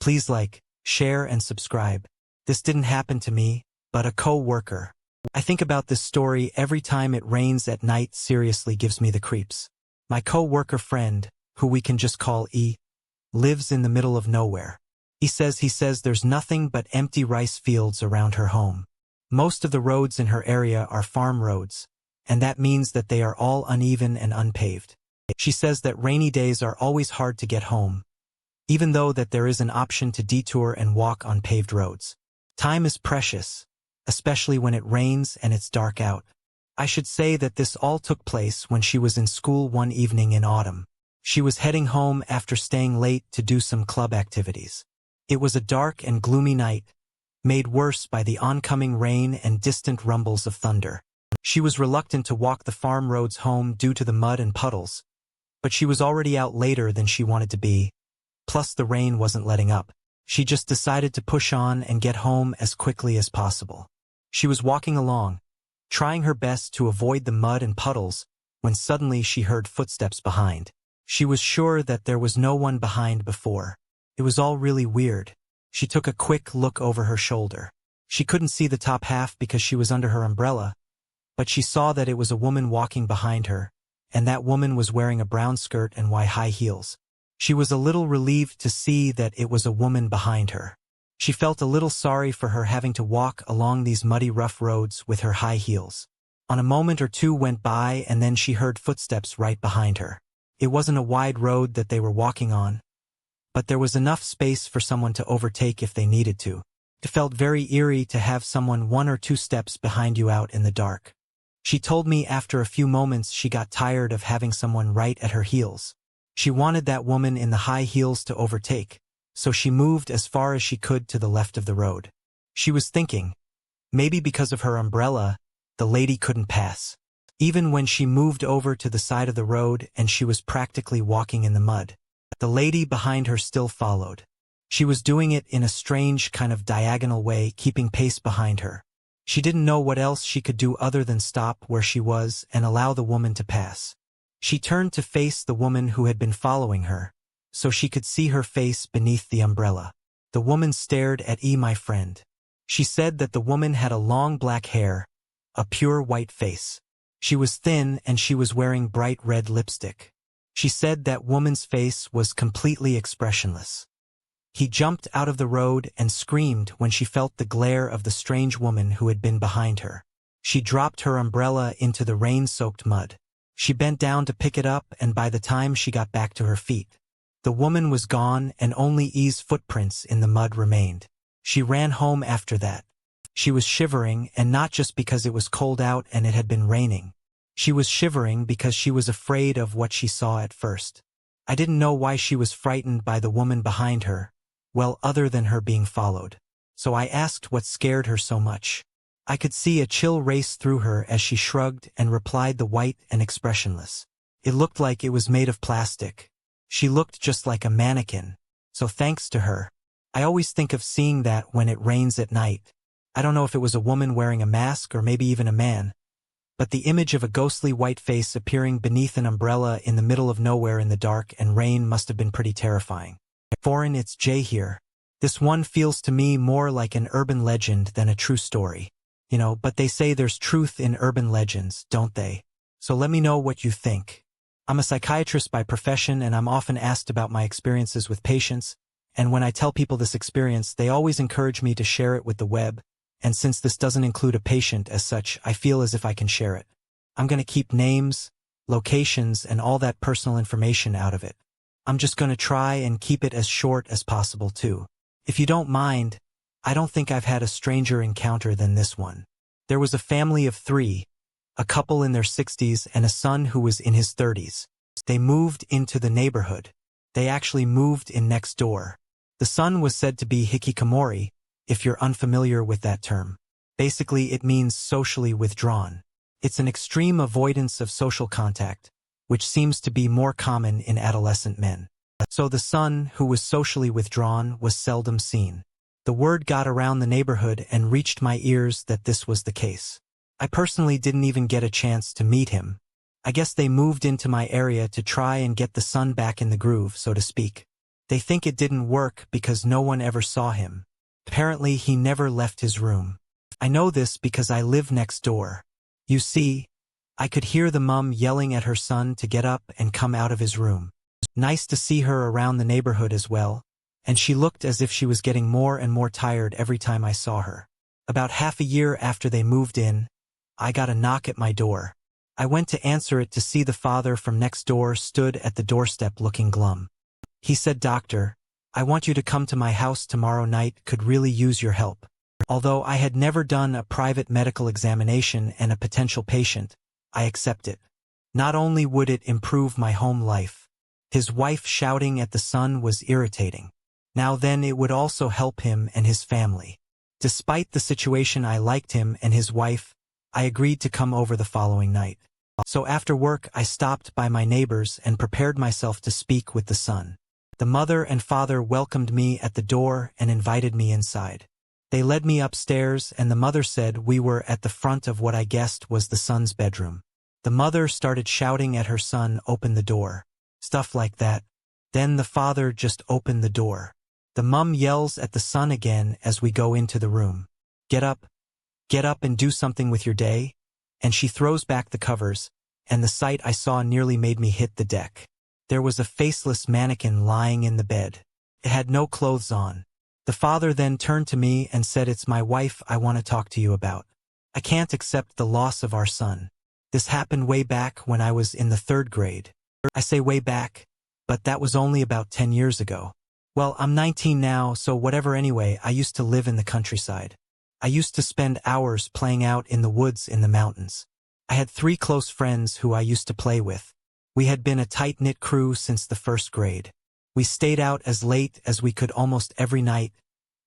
Please like, share, and subscribe. This didn't happen to me, but a co-worker. I think about this story every time it rains at night. Seriously gives me the creeps. My co-worker friend, who we can just call E, lives in the middle of nowhere. He says there's nothing but empty rice fields around her home. Most of the roads in her area are farm roads, and that means that they are all uneven and unpaved. She says that rainy days are always hard to get home, even though that there is an option to detour and walk on paved roads. Time is precious, especially when it rains and it's dark out. I should say that this all took place when she was in school one evening in autumn. She was heading home after staying late to do some club activities. It was a dark and gloomy night, made worse by the oncoming rain and distant rumbles of thunder. She was reluctant to walk the farm roads home due to the mud and puddles, but she was already out later than she wanted to be, plus the rain wasn't letting up. She just decided to push on and get home as quickly as possible. She was walking along, trying her best to avoid the mud and puddles, when suddenly she heard footsteps behind. She was sure that there was no one behind before. It was all really weird. She took a quick look over her shoulder. She couldn't see the top half because she was under her umbrella, but she saw that it was a woman walking behind her, and that woman was wearing a brown skirt and white high heels. She was a little relieved to see that it was a woman behind her. She felt a little sorry for her having to walk along these muddy, rough roads with her high heels. A moment or two went by, and then she heard footsteps right behind her. It wasn't a wide road that they were walking on, but there was enough space for someone to overtake if they needed to. It felt very eerie to have someone 1 or 2 steps behind you out in the dark. She told me after a few moments she got tired of having someone right at her heels. She wanted that woman in the high heels to overtake, so she moved as far as she could to the left of the road. She was thinking, maybe because of her umbrella, the lady couldn't pass. Even when she moved over to the side of the road and she was practically walking in the mud, the lady behind her still followed. She was doing it in a strange kind of diagonal way, keeping pace behind her. She didn't know what else she could do other than stop where she was and allow the woman to pass. She turned to face the woman who had been following her, so she could see her face beneath the umbrella. The woman stared at my friend. She said that the woman had a long black hair, a pure white face. She was thin and she was wearing bright red lipstick. She said that woman's face was completely expressionless. He jumped out of the road and screamed when she felt the glare of the strange woman who had been behind her. She dropped her umbrella into the rain-soaked mud. She bent down to pick it up, and by the time she got back to her feet, the woman was gone and only E's footprints in the mud remained. She ran home after that. She was shivering, and not just because it was cold out and it had been raining. She was shivering because she was afraid of what she saw at first. I didn't know why she was frightened by the woman behind her, well, other than her being followed. So I asked what scared her so much. I could see a chill race through her as she shrugged and replied, the white and expressionless. It looked like it was made of plastic. She looked just like a mannequin. So thanks to her. I always think of seeing that when it rains at night. I don't know if it was a woman wearing a mask or maybe even a man, but the image of a ghostly white face appearing beneath an umbrella in the middle of nowhere in the dark and rain must have been pretty terrifying. Foreign, it's Jay here. This one feels to me more like an urban legend than a true story. But they say there's truth in urban legends, don't they? So let me know what you think. I'm a psychiatrist by profession, and I'm often asked about my experiences with patients, and when I tell people this experience, they always encourage me to share it with the web, and since this doesn't include a patient as such, I feel as if I can share it. I'm going to keep names, locations, and all that personal information out of it. I'm just going to try and keep it as short as possible too. If you don't mind, I don't think I've had a stranger encounter than this one. There was a family of 3, a couple in their 60s and a son who was in his 30s. They moved into the neighborhood. They actually moved in next door. The son was said to be hikikomori, if you're unfamiliar with that term. Basically, it means socially withdrawn. It's an extreme avoidance of social contact, which seems to be more common in adolescent men. So the son, who was socially withdrawn, was seldom seen. The word got around the neighborhood and reached my ears that this was the case. I personally didn't even get a chance to meet him. I guess they moved into my area to try and get the son back in the groove, so to speak. They think it didn't work because no one ever saw him. Apparently he never left his room. I know this because I live next door. You see, I could hear the mom yelling at her son to get up and come out of his room. Nice to see her around the neighborhood as well, and she looked as if she was getting more and more tired every time I saw her. About half a year after they moved in, I got a knock at my door. I went to answer it to see the father from next door stood at the doorstep looking glum. He said, "Doctor, I want you to come to my house tomorrow night, could really use your help." Although I had never done a private medical examination and a potential patient, I accept it. Not only would it improve my home life, his wife shouting at the son was irritating. Now then it would also help him and his family. Despite the situation, I liked him and his wife. I agreed to come over the following night. So after work I stopped by my neighbors and prepared myself to speak with the son. The mother and father welcomed me at the door and invited me inside. They led me upstairs and the mother said we were at the front of what I guessed was the son's bedroom. The mother started shouting at her son, "Open the door." Stuff like that. Then the father just opened the door. The mum yells at the son again as we go into the room. Get up and do something with your day." And she throws back the covers, and the sight I saw nearly made me hit the deck. There was a faceless mannequin lying in the bed. It had no clothes on. The father then turned to me and said, "It's my wife I want to talk to you about. I can't accept the loss of our son. This happened way back when I was in the 3rd grade. I say way back, but that was only about 10 years ago. Well, I'm 19 now, so whatever anyway. I used to live in the countryside. I used to spend hours playing out in the woods in the mountains. I had 3 close friends who I used to play with. We had been a tight-knit crew since the 1st grade. We stayed out as late as we could almost every night,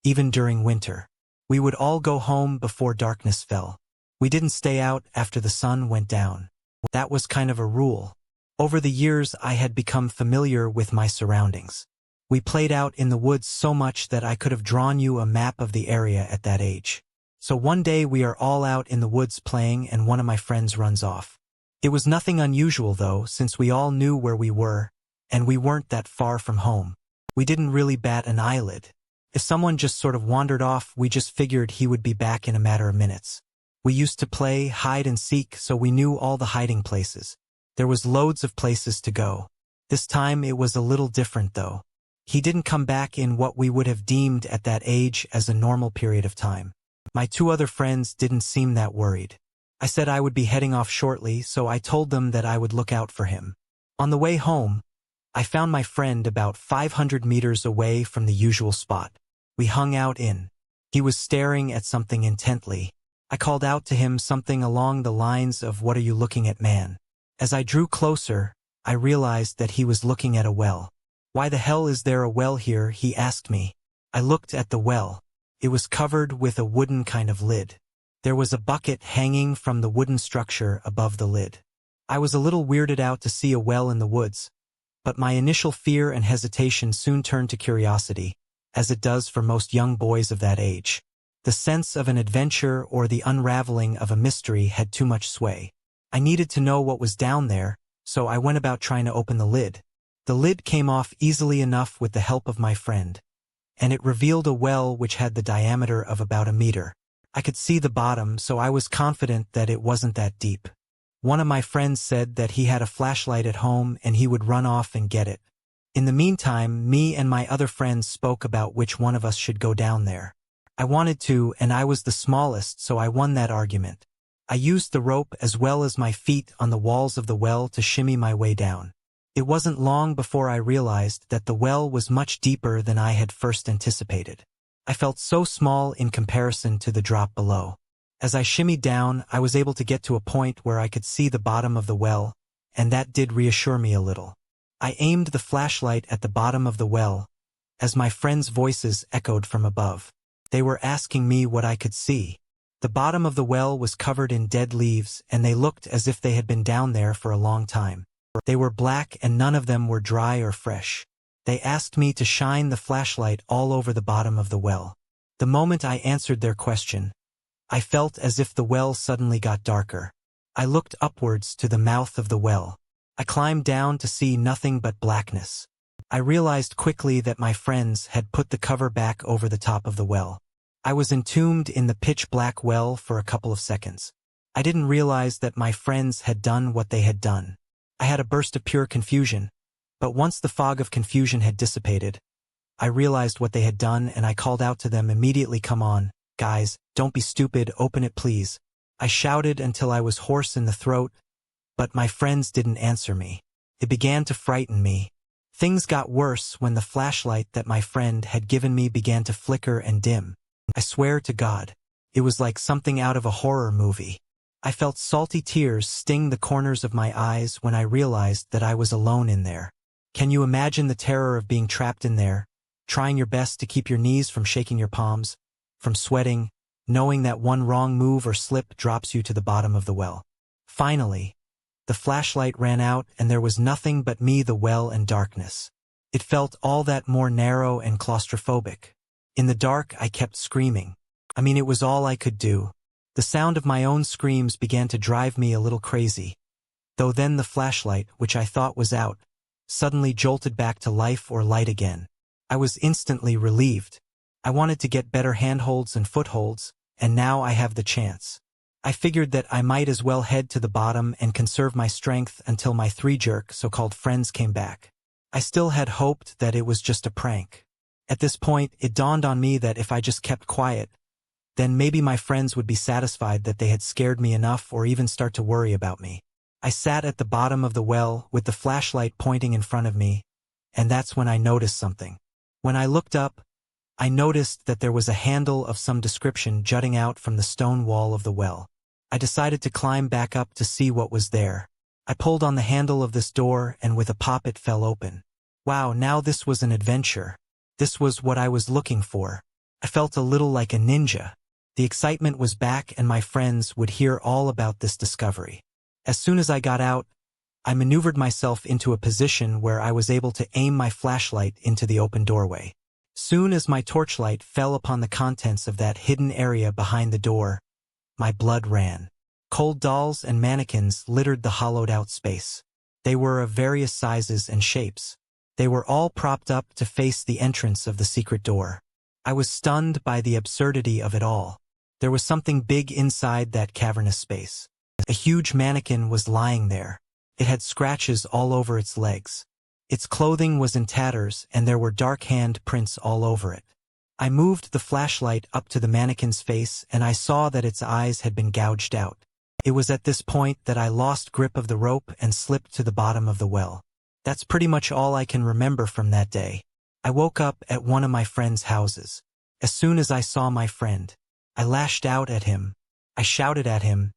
even during winter. We would all go home before darkness fell. We didn't stay out after the sun went down. That was kind of a rule. Over the years I had become familiar with my surroundings. We played out in the woods so much that I could have drawn you a map of the area at that age. So one day we are all out in the woods playing and one of my friends runs off. It was nothing unusual though, since we all knew where we were, and we weren't that far from home. We didn't really bat an eyelid. If someone just sort of wandered off, we just figured he would be back in a matter of minutes. We used to play hide and seek, so we knew all the hiding places. There was loads of places to go. This time it was a little different though. He didn't come back in what we would have deemed at that age as a normal period of time. My 2 other friends didn't seem that worried. I said I would be heading off shortly, so I told them that I would look out for him. On the way home, I found my friend about 500 meters away from the usual spot. We hung out in. He was staring at something intently. I called out to him something along the lines of, "What are you looking at, man?" As I drew closer, I realized that he was looking at a well. "Why the hell is there a well here?" he asked me. I looked at the well. It was covered with a wooden kind of lid. There was a bucket hanging from the wooden structure above the lid. I was a little weirded out to see a well in the woods, but my initial fear and hesitation soon turned to curiosity, as it does for most young boys of that age. The sense of an adventure or the unraveling of a mystery had too much sway. I needed to know what was down there, so I went about trying to open the lid. The lid came off easily enough with the help of my friend, and it revealed a well which had the diameter of about a meter. I could see the bottom, so I was confident that it wasn't that deep. One of my friends said that he had a flashlight at home and he would run off and get it. In the meantime, me and my other friends spoke about which one of us should go down there. I wanted to, and I was the smallest, so I won that argument. I used the rope as well as my feet on the walls of the well to shimmy my way down. It wasn't long before I realized that the well was much deeper than I had first anticipated. I felt so small in comparison to the drop below. As I shimmied down, I was able to get to a point where I could see the bottom of the well, and that did reassure me a little. I aimed the flashlight at the bottom of the well, as my friends' voices echoed from above. They were asking me what I could see. The bottom of the well was covered in dead leaves, and they looked as if they had been down there for a long time. They were black and none of them were dry or fresh. They asked me to shine the flashlight all over the bottom of the well. The moment I answered their question, I felt as if the well suddenly got darker. I looked upwards to the mouth of the well. I climbed down to see nothing but blackness. I realized quickly that my friends had put the cover back over the top of the well. I was entombed in the pitch-black well for a couple of seconds. I didn't realize that my friends had done what they had done. I had a burst of pure confusion, but once the fog of confusion had dissipated, I realized what they had done and I called out to them immediately, "Come on, guys, don't be stupid, open it please." I shouted until I was hoarse in the throat, but my friends didn't answer me. It began to frighten me. Things got worse when the flashlight that my friend had given me began to flicker and dim. I swear to God, it was like something out of a horror movie. I felt salty tears sting the corners of my eyes when I realized that I was alone in there. Can you imagine the terror of being trapped in there, trying your best to keep your knees from shaking your palms, from sweating, knowing that one wrong move or slip drops you to the bottom of the well? Finally, the flashlight ran out and there was nothing but me, the well, and darkness. It felt all that more narrow and claustrophobic. In the dark, I kept screaming. It was all I could do. The sound of my own screams began to drive me a little crazy. Though then the flashlight, which I thought was out, suddenly jolted back to life or light again. I was instantly relieved. I wanted to get better handholds and footholds, and now I have the chance. I figured that I might as well head to the bottom and conserve my strength until my three so-called friends came back. I still had hoped that it was just a prank. At this point, it dawned on me that if I just kept quiet, then maybe my friends would be satisfied that they had scared me enough or even start to worry about me. I sat at the bottom of the well with the flashlight pointing in front of me, and that's when I noticed something. When I looked up, I noticed that there was a handle of some description jutting out from the stone wall of the well. I decided to climb back up to see what was there. I pulled on the handle of this door and with a pop it fell open. Wow, now this was an adventure. This was what I was looking for. I felt a little like a ninja. The excitement was back and my friends would hear all about this discovery. As soon as I got out, I maneuvered myself into a position where I was able to aim my flashlight into the open doorway. Soon as my torchlight fell upon the contents of that hidden area behind the door, my blood ran. Cold dolls and mannequins littered the hollowed-out space. They were of various sizes and shapes. They were all propped up to face the entrance of the secret door. I was stunned by the absurdity of it all. There was something big inside that cavernous space. A huge mannequin was lying there. It had scratches all over its legs. Its clothing was in tatters and there were dark hand prints all over it. I moved the flashlight up to the mannequin's face and I saw that its eyes had been gouged out. It was at this point that I lost grip of the rope and slipped to the bottom of the well. That's pretty much all I can remember from that day. I woke up at one of my friend's houses. As soon as I saw my friend, I lashed out at him. I shouted at him,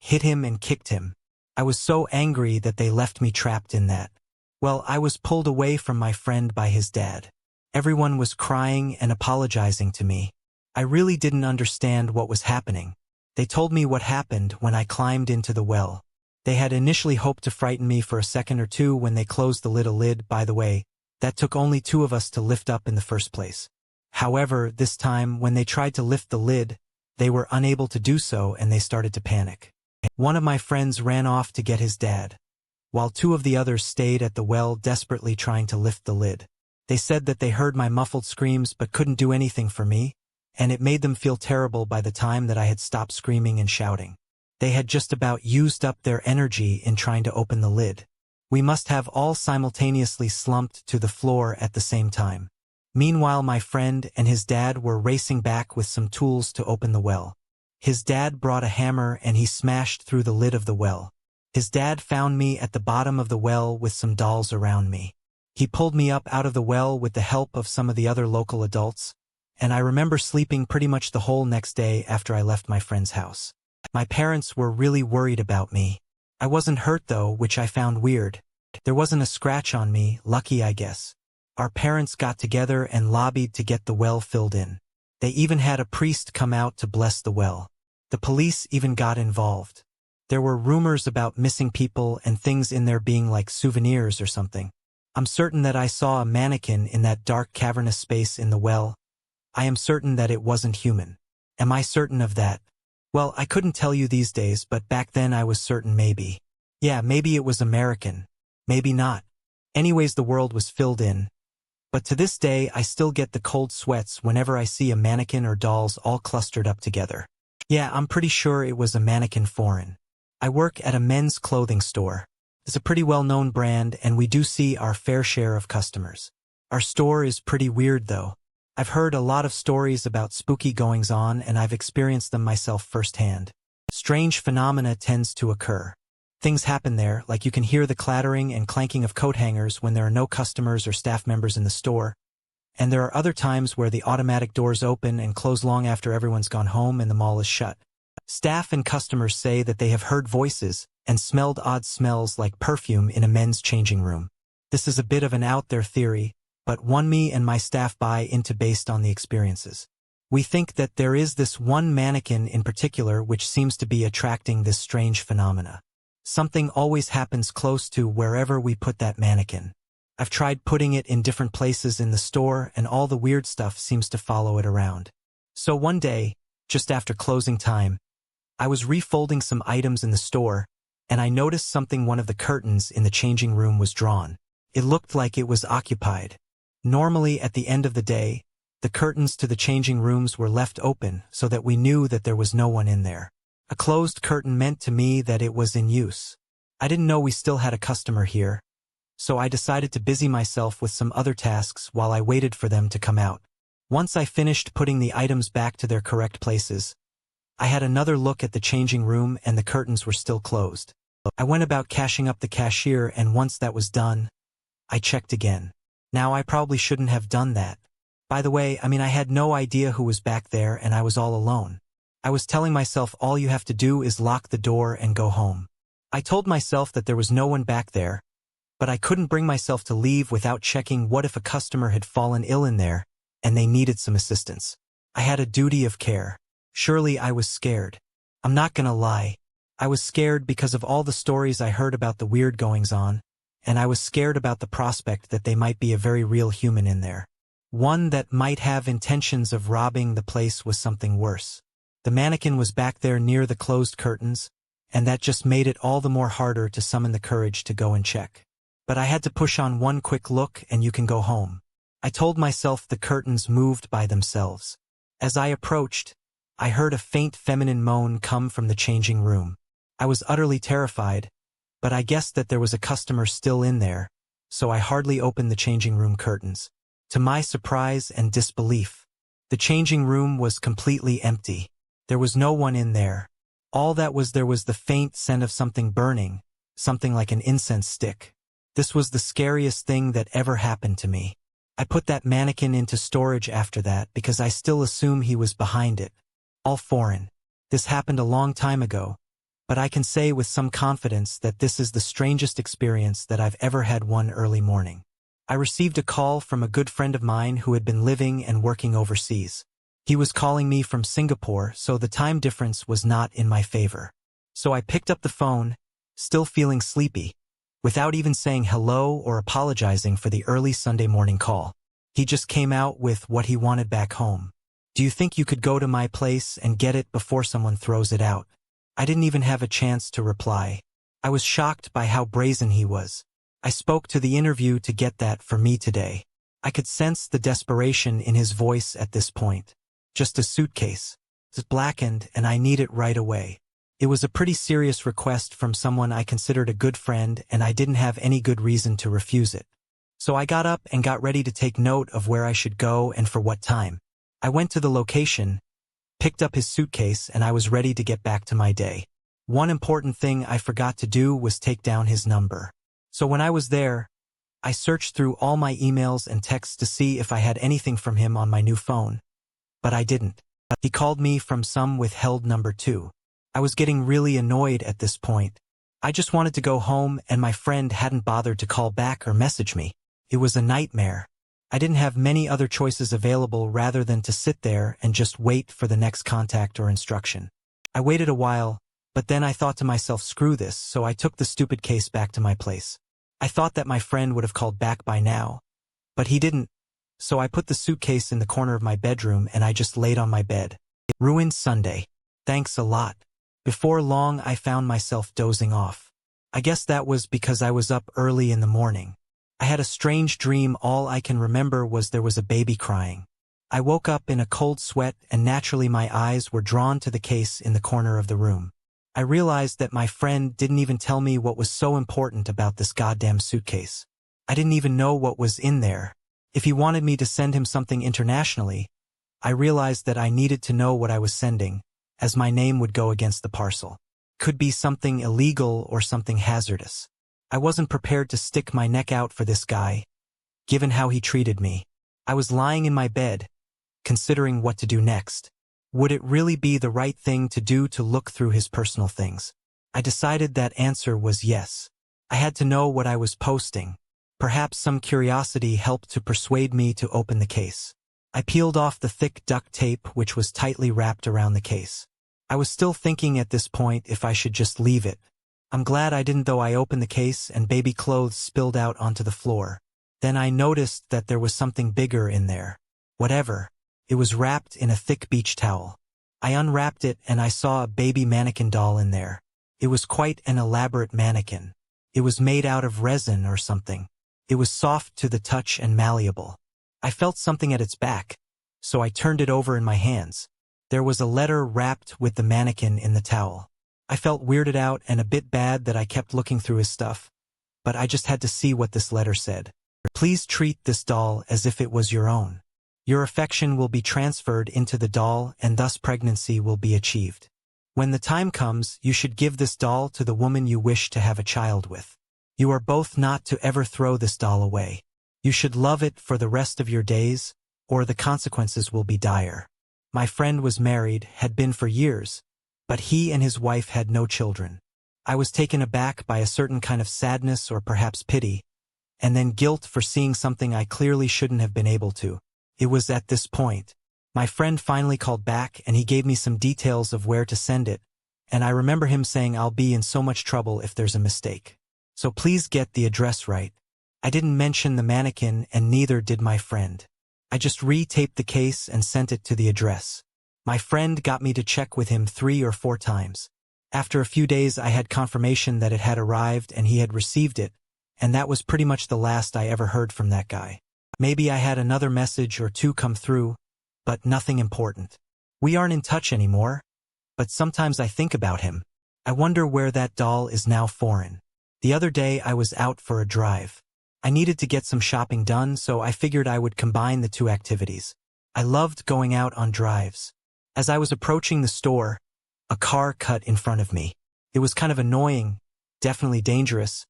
hit him and kicked him. I was so angry that they left me trapped in that. Well, I was pulled away from my friend by his dad. Everyone was crying and apologizing to me. I really didn't understand what was happening. They told me what happened when I climbed into the well. They had initially hoped to frighten me for a second or two when they closed the lid. By the way, that took only two of us to lift up in the first place. However, this time when they tried to lift the lid, they were unable to do so and they started to panic. One of my friends ran off to get his dad, while two of the others stayed at the well desperately trying to lift the lid. They said that they heard my muffled screams but couldn't do anything for me, and it made them feel terrible by the time that I had stopped screaming and shouting. They had just about used up their energy in trying to open the lid. We must have all simultaneously slumped to the floor at the same time. Meanwhile, my friend and his dad were racing back with some tools to open the well. His dad brought a hammer and he smashed through the lid of the well. His dad found me at the bottom of the well with some dolls around me. He pulled me up out of the well with the help of some of the other local adults, and I remember sleeping pretty much the whole next day after I left my friend's house. My parents were really worried about me. I wasn't hurt though, which I found weird. There wasn't a scratch on me, lucky I guess. Our parents got together and lobbied to get the well filled in. They even had a priest come out to bless the well. The police even got involved. There were rumors about missing people and things in there being like souvenirs or something. I'm certain that I saw a mannequin in that dark cavernous space in the well. I am certain that it wasn't human. Am I certain of that? Well, I couldn't tell you these days, but back then I was certain maybe. Yeah, maybe it was American. Maybe not. Anyways, the world was filled in, But to this day I still get the cold sweats whenever I see a mannequin or dolls all clustered up together. Yeah, I'm pretty sure it was a mannequin foreign. I work at a men's clothing store. It's a pretty well-known brand and we do see our fair share of customers. Our store is pretty weird though. I've heard a lot of stories about spooky goings-on and I've experienced them myself firsthand. Strange phenomena tends to occur. Things happen there, like you can hear the clattering and clanking of coat hangers when there are no customers or staff members in the store. And there are other times where the automatic doors open and close long after everyone's gone home and the mall is shut. Staff and customers say that they have heard voices and smelled odd smells like perfume in a men's changing room. This is a bit of an out-there theory, but one me and my staff buy into based on the experiences. We think that there is this one mannequin in particular which seems to be attracting this strange phenomena. Something always happens close to wherever we put that mannequin. I've tried putting it in different places in the store and all the weird stuff seems to follow it around. So one day, just after closing time, I was refolding some items in the store and I noticed something. One of the curtains in the changing room was drawn. It looked like it was occupied. Normally at the end of the day, the curtains to the changing rooms were left open so that we knew that there was no one in there. A closed curtain meant to me that it was in use. I didn't know we still had a customer here, so I decided to busy myself with some other tasks while I waited for them to come out. Once I finished putting the items back to their correct places, I had another look at the changing room and the curtains were still closed. I went about cashing up the cashier and once that was done, I checked again. Now I probably shouldn't have done that. By the way, I had no idea who was back there and I was all alone. I was telling myself all you have to do is lock the door and go home. I told myself that there was no one back there, but I couldn't bring myself to leave without checking what if a customer had fallen ill in there and they needed some assistance. I had a duty of care. Surely I was scared. I'm not gonna lie. I was scared because of all the stories I heard about the weird goings-on, and I was scared about the prospect that they might be a very real human in there. One that might have intentions of robbing the place was something worse. The mannequin was back there near the closed curtains, and that just made it all the more harder to summon the courage to go and check. But I had to push on one quick look and you can go home. I told myself the curtains moved by themselves. As I approached, I heard a faint feminine moan come from the changing room. I was utterly terrified, but I guessed that there was a customer still in there, so I hardly opened the changing room curtains. To my surprise and disbelief, the changing room was completely empty. There was no one in there. All that was there was the faint scent of something burning, something like an incense stick. This was the scariest thing that ever happened to me. I put that mannequin into storage after that because I still assume he was behind it. All foreign. This happened a long time ago, but I can say with some confidence that this is the strangest experience that I've ever had one early morning. I received a call from a good friend of mine who had been living and working overseas. He was calling me from Singapore, so the time difference was not in my favor. So I picked up the phone, still feeling sleepy, without even saying hello or apologizing for the early Sunday morning call. He just came out with what he wanted back home. Do you think you could go to my place and get it before someone throws it out? I didn't even have a chance to reply. I was shocked by how brazen he was. I spoke to the interview to get that for me today. I could sense the desperation in his voice at this point. Just a suitcase. It's blackened and I need it right away. It was a pretty serious request from someone I considered a good friend and I didn't have any good reason to refuse it. So I got up and got ready to take note of where I should go and for what time. I went to the location, picked up his suitcase, and I was ready to get back to my day. One important thing I forgot to do was take down his number. So when I was there, I searched through all my emails and texts to see if I had anything from him on my new phone. But I didn't. He called me from some withheld number too. I was getting really annoyed at this point. I just wanted to go home and my friend hadn't bothered to call back or message me. It was a nightmare. I didn't have many other choices available rather than to sit there and just wait for the next contact or instruction. I waited a while, but then I thought to myself, screw this, so I took the stupid case back to my place. I thought that my friend would have called back by now, but he didn't, so I put the suitcase in the corner of my bedroom and I just laid on my bed. Ruined Sunday. Thanks a lot. Before long I found myself dozing off. I guess that was because I was up early in the morning. I had a strange dream. All I can remember was there was a baby crying. I woke up in a cold sweat and naturally my eyes were drawn to the case in the corner of the room. I realized that my friend didn't even tell me what was so important about this goddamn suitcase. I didn't even know what was in there. If he wanted me to send him something internationally, I realized that I needed to know what I was sending, as my name would go against the parcel. Could be something illegal or something hazardous. I wasn't prepared to stick my neck out for this guy, given how he treated me. I was lying in my bed, considering what to do next. Would it really be the right thing to do to look through his personal things? I decided that answer was yes. I had to know what I was posting. Perhaps some curiosity helped to persuade me to open the case. I peeled off the thick duct tape which was tightly wrapped around the case. I was still thinking at this point if I should just leave it. I'm glad I didn't though. I opened the case and baby clothes spilled out onto the floor. Then I noticed that there was something bigger in there. Whatever. It was wrapped in a thick beach towel. I unwrapped it and I saw a baby mannequin doll in there. It was quite an elaborate mannequin. It was made out of resin or something. It was soft to the touch and malleable. I felt something at its back, so I turned it over in my hands. There was a letter wrapped with the mannequin in the towel. I felt weirded out and a bit bad that I kept looking through his stuff, but I just had to see what this letter said. Please treat this doll as if it was your own. Your affection will be transferred into the doll and thus pregnancy will be achieved. When the time comes, you should give this doll to the woman you wish to have a child with. You are both not to ever throw this doll away. You should love it for the rest of your days, or the consequences will be dire. My friend was married, had been for years, but he and his wife had no children. I was taken aback by a certain kind of sadness or perhaps pity, and then guilt for seeing something I clearly shouldn't have been able to. It was at this point. My friend finally called back and he gave me some details of where to send it, and I remember him saying I'll be in so much trouble if there's a mistake. So please get the address right. I didn't mention the mannequin and neither did my friend. I just re-taped the case and sent it to the address. My friend got me to check with him 3 or 4 times. After a few days I had confirmation that it had arrived and he had received it, and that was pretty much the last I ever heard from that guy. Maybe I had another message or 2 come through, but nothing important. We aren't in touch anymore, but sometimes I think about him. I wonder where that doll is now. Foreign. The other day I was out for a drive. I needed to get some shopping done, so I figured I would combine the 2 activities. I loved going out on drives. As I was approaching the store, a car cut in front of me. It was kind of annoying, definitely dangerous,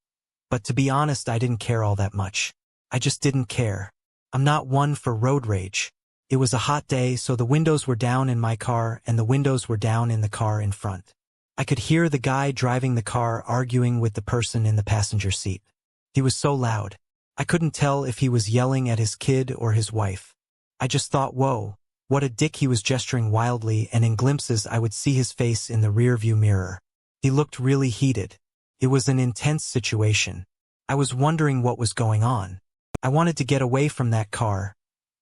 but to be honest I didn't care all that much. I just didn't care. I'm not one for road rage. It was a hot day, so the windows were down in my car and the windows were down in the car in front. I could hear the guy driving the car arguing with the person in the passenger seat. He was so loud. I couldn't tell if he was yelling at his kid or his wife. I just thought, whoa, what a dick. He was gesturing wildly and in glimpses I would see his face in the rearview mirror. He looked really heated. It was an intense situation. I was wondering what was going on. I wanted to get away from that car,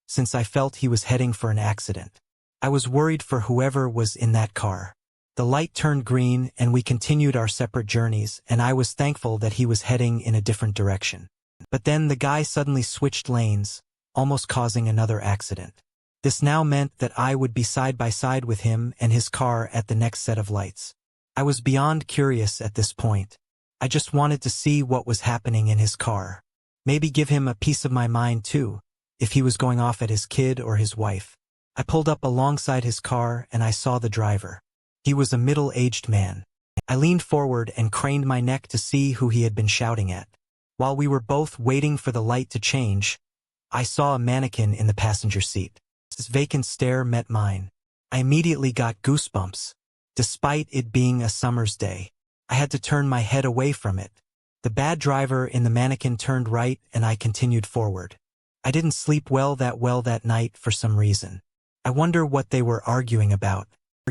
since I felt he was heading for an accident. I was worried for whoever was in that car. The light turned green and we continued our separate journeys, and I was thankful that he was heading in a different direction. But then the guy suddenly switched lanes, almost causing another accident. This now meant that I would be side by side with him and his car at the next set of lights. I was beyond curious at this point. I just wanted to see what was happening in his car. Maybe give him a piece of my mind too, if he was going off at his kid or his wife. I pulled up alongside his car and I saw the driver. He was a middle-aged man. I leaned forward and craned my neck to see who he had been shouting at. While we were both waiting for the light to change, I saw a mannequin in the passenger seat. His vacant stare met mine. I immediately got goosebumps. Despite it being a summer's day, I had to turn my head away from it. The bad driver in the mannequin turned right and I continued forward. I didn't sleep well that night for some reason. I wonder what they were arguing about.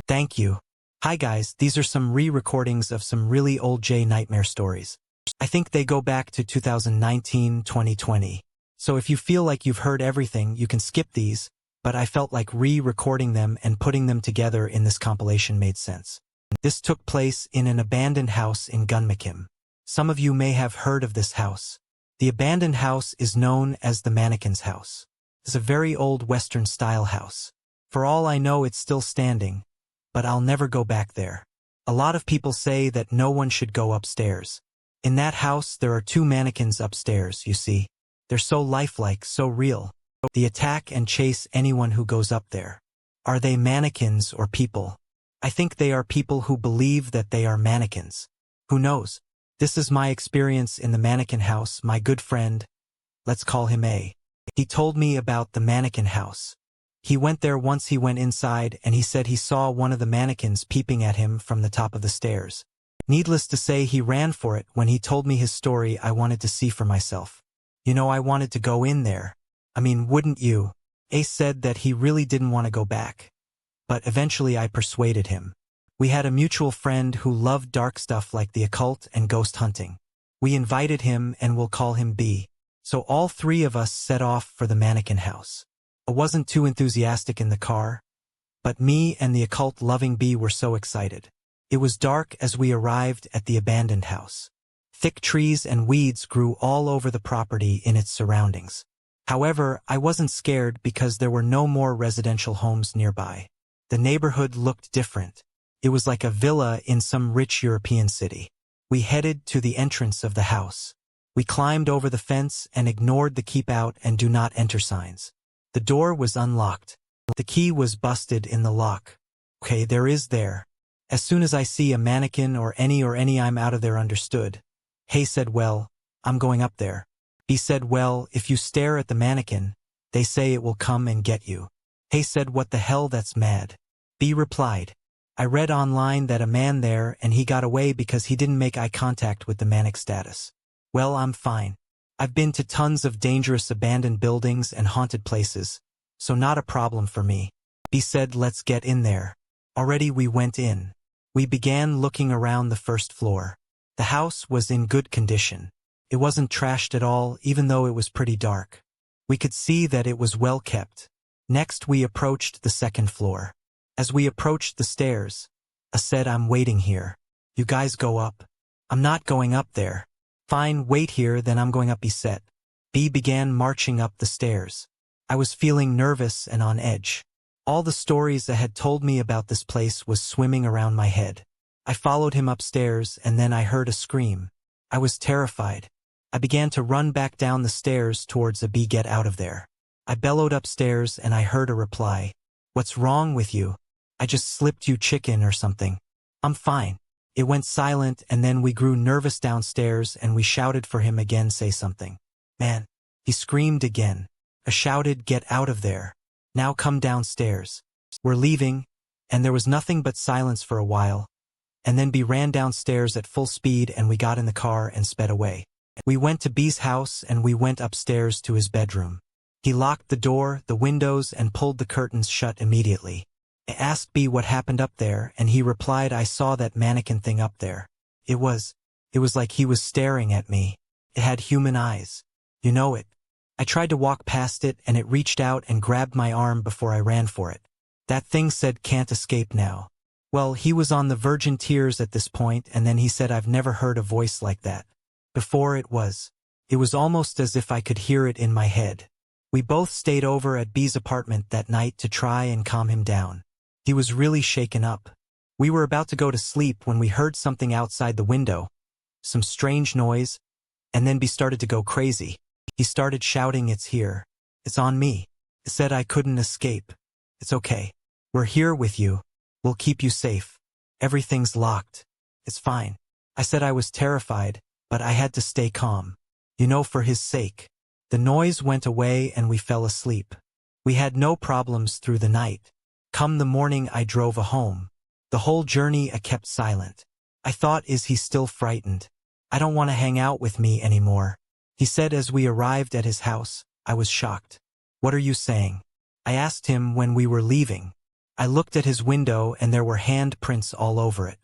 Thank you. Hi guys, these are some re-recordings of some really old J nightmare stories. I think they go back to 2019-2020. So if you feel like you've heard everything, you can skip these, but I felt like re-recording them and putting them together in this compilation made sense. This took place in an abandoned house in Gunmakim. Some of you may have heard of this house. The abandoned house is known as the mannequin's house. It's a very old Western-style house. For all I know, it's still standing, but I'll never go back there. A lot of people say that no one should go upstairs. In that house, there are two mannequins upstairs, you see. They're so lifelike, so real. They attack and chase anyone who goes up there. Are they mannequins or people? I think they are people who believe that they are mannequins. Who knows? This is my experience in the mannequin house. My good friend, let's call him A. He told me about the mannequin house. He went there once. He went inside and he said he saw one of the mannequins peeping at him from the top of the stairs. Needless to say, he ran for it. When he told me his story, I wanted to see for myself. You know, I wanted to go in there. I mean, wouldn't you? Ace said that he really didn't want to go back. But eventually I persuaded him. We had a mutual friend who loved dark stuff like the occult and ghost hunting. We invited him, and we'll call him B. So all three of us set off for the mannequin house. I wasn't too enthusiastic in the car, but me and the occult-loving B were so excited. It was dark as we arrived at the abandoned house. Thick trees and weeds grew all over the property in its surroundings. However, I wasn't scared because there were no more residential homes nearby. The neighborhood looked different. It was like a villa in some rich European city. We headed to the entrance of the house. We climbed over the fence and ignored the keep out and do not enter signs. The door was unlocked. The key was busted in the lock. Okay, there. As soon as I see a mannequin or any I'm out of there, understood. Hey said, well, I'm going up there. B said, well, if you stare at the mannequin, they say it will come and get you. Hey said, what the hell, that's mad. B replied, I read online that a man there and he got away because he didn't make eye contact with the manic status. Well, I'm fine. I've been to tons of dangerous abandoned buildings and haunted places, so not a problem for me. B said, let's get in there. Already we went in. We began looking around the first floor. The house was in good condition. It wasn't trashed at all, even though it was pretty dark. We could see that it was well kept. Next we approached the second floor. As we approached the stairs, I said, I'm waiting here. You guys go up. I'm not going up there. Fine, wait here, then I'm going up, he said. B began marching up the stairs. I was feeling nervous and on edge. All the stories I had told me about this place was swimming around my head. I followed him upstairs and then I heard a scream. I was terrified. I began to run back down the stairs towards a B. Get out of there. I bellowed upstairs and I heard a reply. What's wrong with you? I just slipped you chicken or something. I'm fine. It went silent and then we grew nervous downstairs and we shouted for him again, say something. Man, he screamed again. I shouted, get out of there. Now come downstairs. We're leaving, and there was nothing but silence for a while. And then B ran downstairs at full speed and we got in the car and sped away. We went to B's house and we went upstairs to his bedroom. He locked the door, the windows, and pulled the curtains shut immediately. I asked B what happened up there, and he replied, I saw that mannequin thing up there. It was like he was staring at me. It had human eyes. You know it. I tried to walk past it and it reached out and grabbed my arm before I ran for it. That thing said, can't escape now. Well, he was on the verge of tears at this point, and then he said, I've never heard a voice like that. Before it was almost as if I could hear it in my head. We both stayed over at B's apartment that night to try and calm him down. He was really shaken up. We were about to go to sleep when we heard something outside the window, some strange noise, and then B started to go crazy. He started shouting, it's here. It's on me. It said I couldn't escape. It's okay. We're here with you. We'll keep you safe. Everything's locked. It's fine. I said I was terrified, but I had to stay calm. You know, for his sake. The noise went away and we fell asleep. We had no problems through the night. Come the morning I drove home. The whole journey I kept silent. I thought, is he still frightened? I don't want to hang out with me anymore. He said as we arrived at his house. I was shocked. What are you saying? I asked him when we were leaving. I looked at his window and there were handprints all over it.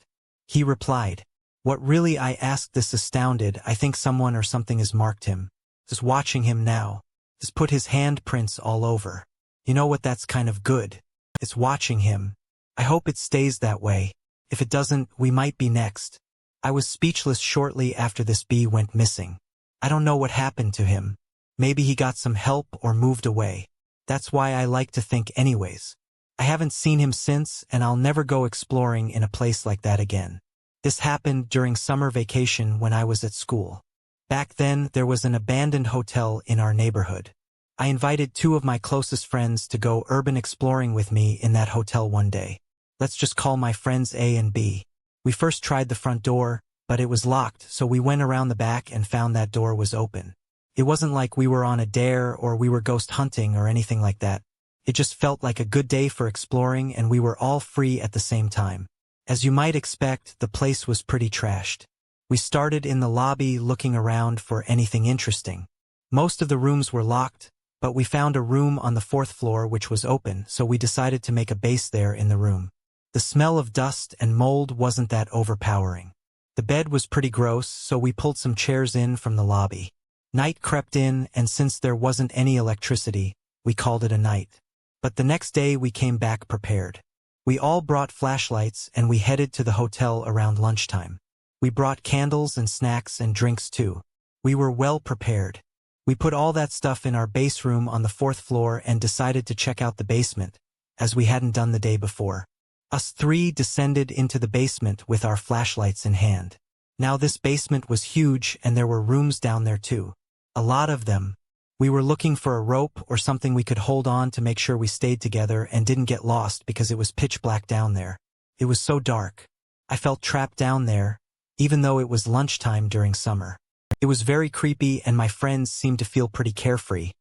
He replied. What really? I asked, this astounded. I think someone or something has marked him. Just watching him now. Just put his handprints all over. You know what, that's kind of good. It's watching him. I hope it stays that way. If it doesn't, we might be next. I was speechless. Shortly after this, B went missing. I don't know what happened to him. Maybe he got some help or moved away. That's why I like to think anyways. I haven't seen him since, and I'll never go exploring in a place like that again. This happened during summer vacation when I was at school. Back then, there was an abandoned hotel in our neighborhood. I invited 2 of my closest friends to go urban exploring with me in that hotel one day. Let's just call my friends A and B. We first tried the front door, but it was locked, so we went around the back and found that door was open. It wasn't like we were on a dare or we were ghost hunting or anything like that. It just felt like a good day for exploring, and we were all free at the same time. As you might expect, the place was pretty trashed. We started in the lobby looking around for anything interesting. Most of the rooms were locked, but we found a room on the 4th floor which was open, so we decided to make a base there in the room. The smell of dust and mold wasn't that overpowering. The bed was pretty gross, so we pulled some chairs in from the lobby. Night crept in, and since there wasn't any electricity, we called it a night. But the next day we came back prepared. We all brought flashlights and we headed to the hotel around lunchtime. We brought candles and snacks and drinks too. We were well prepared. We put all that stuff in our base room on the 4th floor and decided to check out the basement, as we hadn't done the day before. Us 3 descended into the basement with our flashlights in hand. Now this basement was huge and there were rooms down there too. A lot of them. We were looking for a rope or something we could hold on to make sure we stayed together and didn't get lost because it was pitch black down there. It was so dark. I felt trapped down there, even though it was lunchtime during summer. It was very creepy and my friends seemed to feel pretty carefree,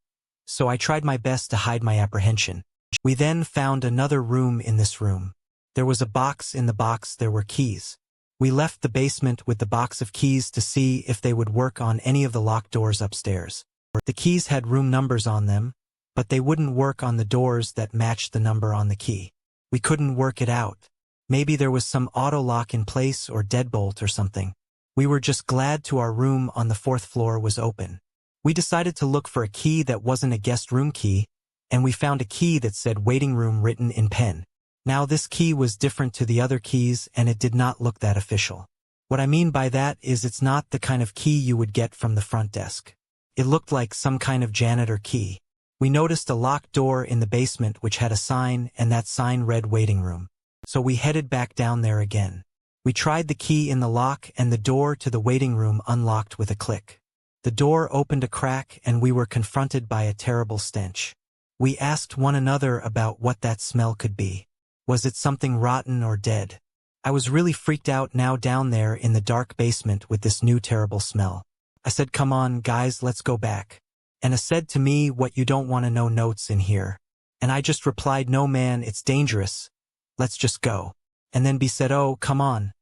so I tried my best to hide my apprehension. We then found another room in this room. There was a box. In the box there were keys. We left the basement with the box of keys to see if they would work on any of the locked doors upstairs. The keys had room numbers on them, but they wouldn't work on the doors that matched the number on the key. We couldn't work it out. Maybe there was some auto lock in place or deadbolt or something. We were just glad our room on the 4th floor was open. We decided to look for a key that wasn't a guest room key, and we found a key that said waiting room written in pen. Now this key was different to the other keys and it did not look that official. What I mean by that is it's not the kind of key you would get from the front desk. It looked like some kind of janitor key. We noticed a locked door in the basement which had a sign, and that sign read waiting room. So we headed back down there again. We tried the key in the lock and the door to the waiting room unlocked with a click. The door opened a crack and we were confronted by a terrible stench. We asked one another about what that smell could be. Was it something rotten or dead? I was really freaked out now down there in the dark basement with this new terrible smell. I said, "Come on, guys, let's go back." Anna said to me, "What, you don't want to know notes in here?" And I just replied, "No man, it's dangerous. Let's just go." And then B said, "Oh, come on,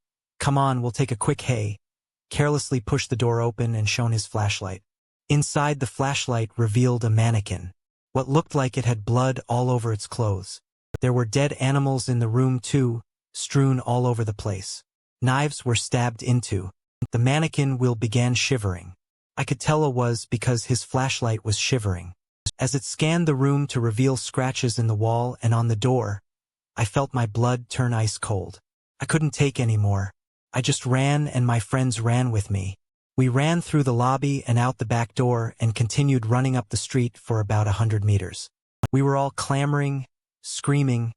we'll take a quick hey." Carelessly pushed the door open and shone his flashlight. Inside, the flashlight revealed a mannequin. What looked like it had blood all over its clothes. There were dead animals in the room too, strewn all over the place. Knives were stabbed into. The mannequin began shivering. I could tell it was because his flashlight was shivering. As it scanned the room to reveal scratches in the wall and on the door, I felt my blood turn ice cold. I couldn't take any more. I just ran and my friends ran with me. We ran through the lobby and out the back door and continued running up the street for about 100 meters. We were all clamoring, screaming,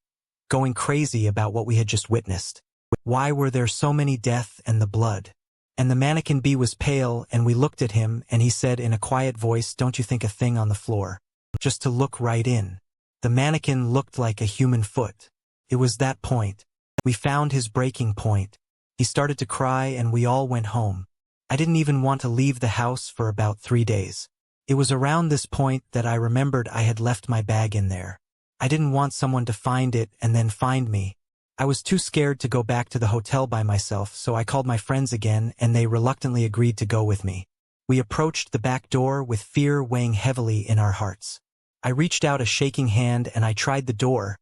going crazy about what we had just witnessed. Why were there so many death and the blood? And the mannequin B was pale, and we looked at him and he said in a quiet voice, "Don't you think a thing on the floor? Just to look right in." The mannequin looked like a human foot. It was that point. We found his breaking point. He started to cry and we all went home. I didn't even want to leave the house for about 3 days. It was around this point that I remembered I had left my bag in there. I didn't want someone to find it and then find me. I was too scared to go back to the hotel by myself, so I called my friends again and they reluctantly agreed to go with me. We approached the back door with fear weighing heavily in our hearts. I reached out a shaking hand and I tried the door,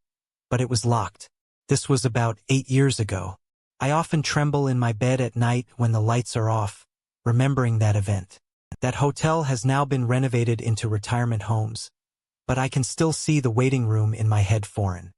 but it was locked. This was about 8 years ago. I often tremble in my bed at night when the lights are off, remembering that event. That hotel has now been renovated into retirement homes, but I can still see the waiting room in my head foreign.